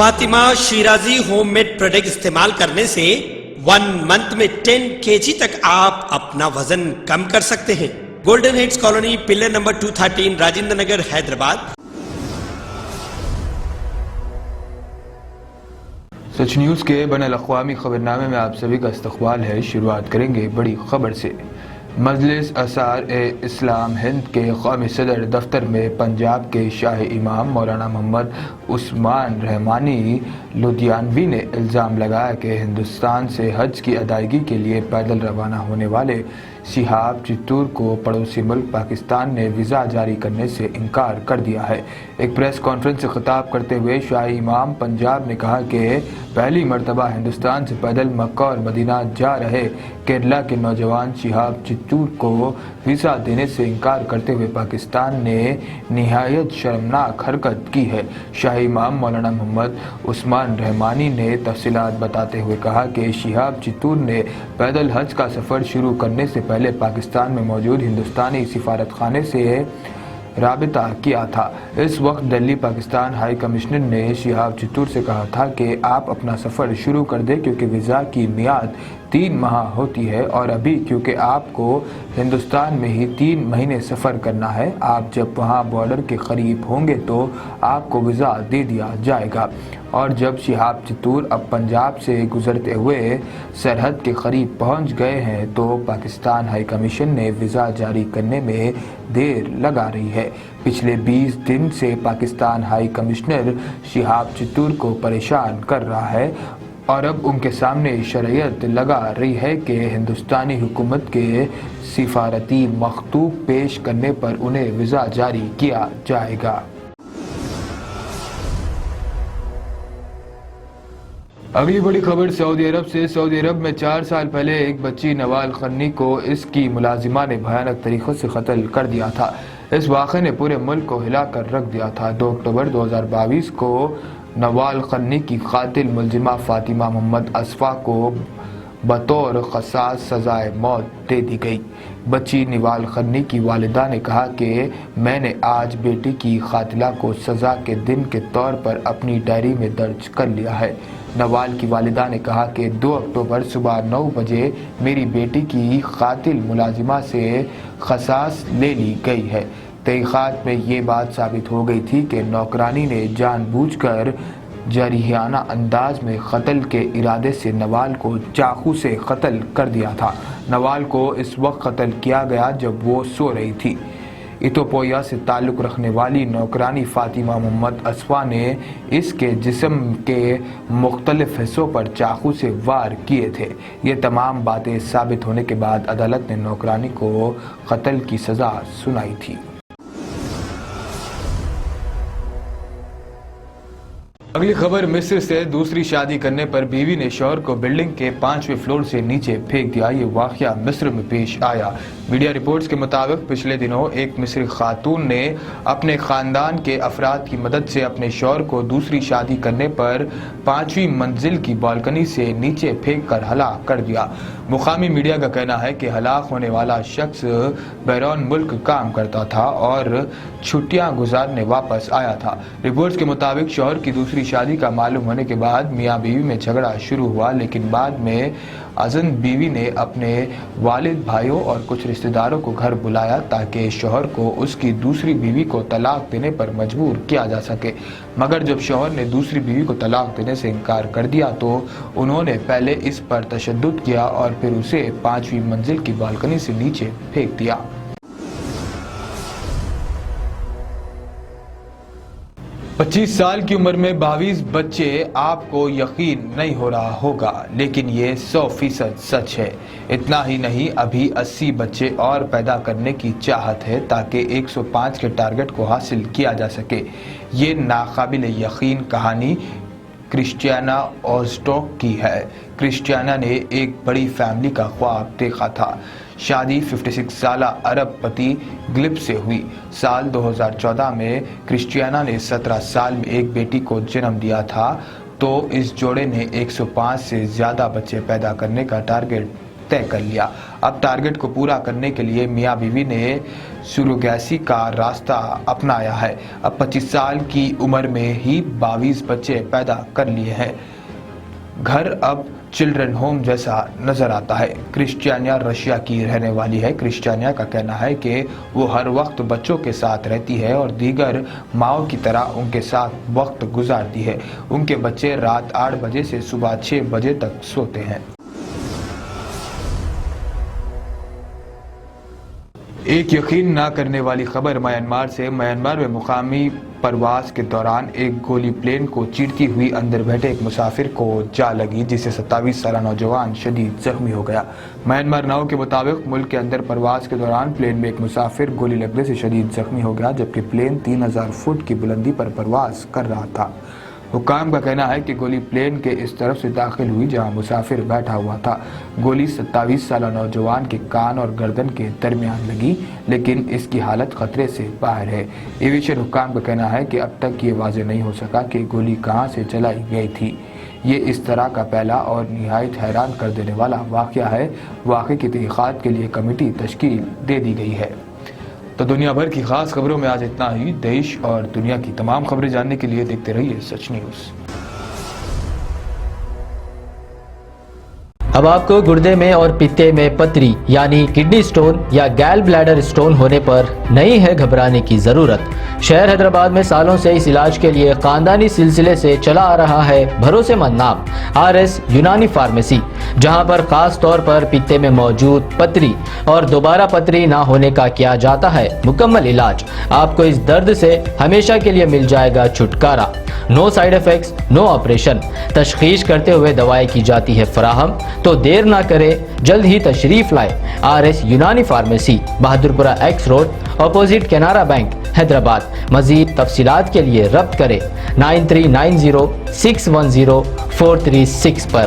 Fatima Shirazi home made product استعمال کرنے سے 1 منتھ میں 10 kg تک آپ اپنا وزن کم کر سکتے ہیں۔ Golden heights colony, pillar number 213، Rajendra Nagar, Hyderabad. Sach news کے بین الاقوامی خبرنامے میں آپ سبھی کا استقبال ہے۔ شروعات کریں گے بڑی خبر سے۔ مجلس انصار اسلام ہند کے قومی صدر دفتر میں پنجاب کے شاہی امام مولانا محمد عثمان رحمانی لدھیانوی نے الزام لگایا کہ ہندوستان سے حج کی ادائیگی کے لیے پیدل روانہ ہونے والے شہاب چتور کو پڑوسی ملک پاکستان نے ویزا جاری کرنے سے انکار کر دیا ہے۔ ایک پریس کانفرنس سے خطاب کرتے ہوئے شاہی امام پنجاب نے کہا کہ پہلی مرتبہ ہندوستان سے پیدل مکہ اور مدینہ جا رہے کیرلا کے نوجوان شہاب چتور کو ویزا دینے سے انکار کرتے ہوئے پاکستان نے نہایت شرمناک حرکت کی ہے۔ شاہی امام مولانا محمد عثمان رحمانی نے تفصیلات بتاتے ہوئے کہا کہ شہاب چتور نے پیدل حج کا سفر شروع کرنے سے پہلے پاکستان میں موجود ہندوستانی سفارت خانے سے رابطہ کیا تھا۔ اس وقت دلی پاکستان ہائی کمشنر نے شہاب چتور سے کہا تھا کہ آپ اپنا سفر شروع کر دیں کیونکہ ویزا کی میعاد 3 ماہ ہوتی ہے اور ابھی کیونکہ آپ کو ہندوستان میں ہی 3 مہینے سفر کرنا ہے، آپ جب وہاں بارڈر کے قریب ہوں گے تو آپ کو ویزا دے دیا جائے گا۔ اور جب شہاب چتور اب پنجاب سے گزرتے ہوئے سرحد کے قریب پہنچ گئے ہیں تو پاکستان ہائی کمیشن نے ویزا جاری کرنے میں دیر لگا رہی ہے۔ پچھلے 20 دن سے پاکستان ہائی کمشنر شہاب چتور کو پریشان کر رہا ہے اور اب ان کے سامنے شرعیت لگا رہی ہے کہ ہندوستانی حکومت کے سفارتی مکتوب پیش کرنے پر انہیں ویزا جاری کیا جائے گا۔ اگلی بڑی خبر سعودی عرب سے۔ سعودی عرب میں 4 سال پہلے ایک بچی نوال قرنی کو اس کی ملازمہ نے بھیانک طریقے سے قتل کر دیا تھا۔ اس واقعے نے پورے ملک کو ہلا کر رکھ دیا تھا۔ 2 اکتوبر 2022 کو نوال قرنی کی قاتل ملزمہ فاطمہ محمد اصفا کو بطور قصاص سزائے موت دے دی گئی۔ بچی نوال قرنی کی والدہ نے کہا کہ میں نے آج بیٹی کی قاتلہ کو سزا کے دن کے طور پر اپنی ڈائری میں درج کر لیا ہے۔ نوال کی والدہ نے کہا کہ 2 اکتوبر صبح 9 بجے میری بیٹی کی قاتل ملازمہ سے قصاص لے لی گئی ہے۔ تحقیقات میں یہ بات ثابت ہو گئی تھی کہ نوکرانی نے جان بوجھ کر جارحانہ انداز میں قتل کے ارادے سے نوال کو چاقو سے قتل کر دیا تھا۔ نوال کو اس وقت قتل کیا گیا جب وہ سو رہی تھی۔ ایتھوپیا سے تعلق رکھنے والی نوکرانی فاطمہ محمد اصفا نے اس کے جسم کے مختلف حصوں پر چاقو سے وار کیے تھے۔ یہ تمام باتیں ثابت ہونے کے بعد عدالت نے نوکرانی کو قتل کی سزا سنائی تھی۔ اگلی خبر مصر سے۔ دوسری شادی کرنے پر بیوی نے شوہر کو بلڈنگ کے 5ویں فلور سے نیچے پھینک دیا۔ یہ واقعہ مصر میں پیش آیا۔ میڈیا رپورٹس کے مطابق پچھلے دنوں ایک مصری خاتون نے اپنے خاندان کے افراد کی مدد سے اپنے شوہر کو دوسری شادی کرنے پر 5ویں منزل کی بالکنی سے نیچے پھینک کر ہلاک کر دیا۔ مقامی میڈیا کا کہنا ہے کہ ہلاک ہونے والا شخص بیرون ملک کام کرتا تھا اور چھٹیاں گزارنے واپس آیا تھا۔ رپورٹس کے مطابق شوہر کی دوسری شادی کا معلوم ہونے کے بعد میاں بیوی میں جھگڑا شروع ہوا، لیکن بعد میں اذن بیوی نے اپنے والد، بھائیوں اور کچھ رشتہ داروں کو گھر بلایا تاکہ شوہر کو اس کی دوسری بیوی کو طلاق دینے پر مجبور کیا جا سکے، مگر جب شوہر نے دوسری بیوی کو طلاق دینے سے انکار کر دیا تو انہوں نے پہلے اس پر تشدد کیا اور پھر اسے 5ویں منزل کی بالکنی سے نیچے پھینک دیا۔ 25 سال کی عمر میں 22 بچے، آپ کو یقین نہیں ہو رہا ہوگا لیکن یہ 100% سچ ہے۔ اتنا ہی نہیں، ابھی 80 بچے اور پیدا کرنے کی چاہت ہے تاکہ 105 کے ٹارگٹ کو حاصل کیا جا سکے۔ یہ ناقابل یقین کہانی کرسٹیانا اوزٹوک کی ہے۔ کرسٹیانا نے ایک بڑی فیملی کا خواب دیکھا تھا۔ شادی 56 سالہ عرب پتی گلب سے ہوئی۔ سال 2014 میں کرسٹیانا نے 17 سال میں ایک بیٹی کو جنم دیا تھا تو اس جوڑے نے 105 سے زیادہ بچے پیدا کرنے کا ٹارگٹ طے کر لیا۔ اب ٹارگٹ کو پورا کرنے کے لیے میاں بیوی نے سروگیسی کا راستہ اپنایا ہے۔ اب 25 سال کی عمر میں ہی 22 بچے پیدا کر لیے ہیں۔ گھر اب چلڈرن ہوم جیسا نظر آتا ہے۔ کرسچیانیا رشیا کی رہنے والی ہے۔ کرسچیانیا کا کہنا ہے کہ وہ ہر وقت بچوں کے ساتھ رہتی ہے اور دیگر ماؤں کی طرح ان کے ساتھ وقت گزارتی ہے۔ ان کے بچے رات 8 بجے سے صبح 6 بجے تک سوتے ہیں۔ ایک یقین نہ کرنے والی خبر میانمار سے۔ میانمار میں مقامی پرواز کے دوران ایک گولی پلین کو چیرتی ہوئی اندر بیٹھے ایک مسافر کو جا لگی، جس سے 27 سالہ نوجوان شدید زخمی ہو گیا۔ میانمار ناؤ کے مطابق ملک کے اندر پرواز کے دوران پلین میں ایک مسافر گولی لگنے سے شدید زخمی ہو گیا، جبکہ پلین 3000 فٹ کی بلندی پر پرواز کر رہا تھا۔ حکام کا کہنا ہے کہ گولی پلین کے اس طرف سے داخل ہوئی جہاں مسافر بیٹھا ہوا تھا۔ گولی 27 سالہ نوجوان کے کان اور گردن کے درمیان لگی، لیکن اس کی حالت خطرے سے باہر ہے۔ ایویشن حکام کا کہنا ہے کہ اب تک یہ واضح نہیں ہو سکا کہ گولی کہاں سے چلائی گئی تھی۔ یہ اس طرح کا پہلا اور نہایت حیران کر دینے والا واقعہ ہے۔ واقعے کی تحقیقات کے لیے کمیٹی تشکیل دے دی گئی ہے۔ تو دنیا بھر کی خاص خبروں میں آج اتنا ہی۔ دیش اور دنیا کی تمام خبریں جاننے کے لیے دیکھتے رہیے سچ نیوز۔ اب آپ کو گردے میں اور پتے میں پتری یعنی کڈنی سٹون یا گال بلیڈر سٹون ہونے پر نہیں ہے گھبرانے کی ضرورت۔ شہر حیدرآباد میں سالوں سے اس علاج کے لیے خاندانی سلسلے سے چلا آ رہا ہے بھروسے مند نام RS یونانی فارمیسی، جہاں پر خاص طور پر پتے میں موجود پتری اور دوبارہ پتری نہ ہونے کا کیا جاتا ہے مکمل علاج۔ آپ کو اس درد سے ہمیشہ کے لیے مل جائے گا چھٹکارا۔ نو سائیڈ ایفیکٹس، نو آپریشن، تشخیص کرتے ہوئے دوائیں کی جاتی ہے فراہم۔ تو دیر نہ کرے، جلد ہی تشریف لائے RS Unani pharmacy, Bahadurpura X road, opposite Canara bank, Hyderabad. مزید تفصیلات کے لیے ربط کریں 9390610436 پر۔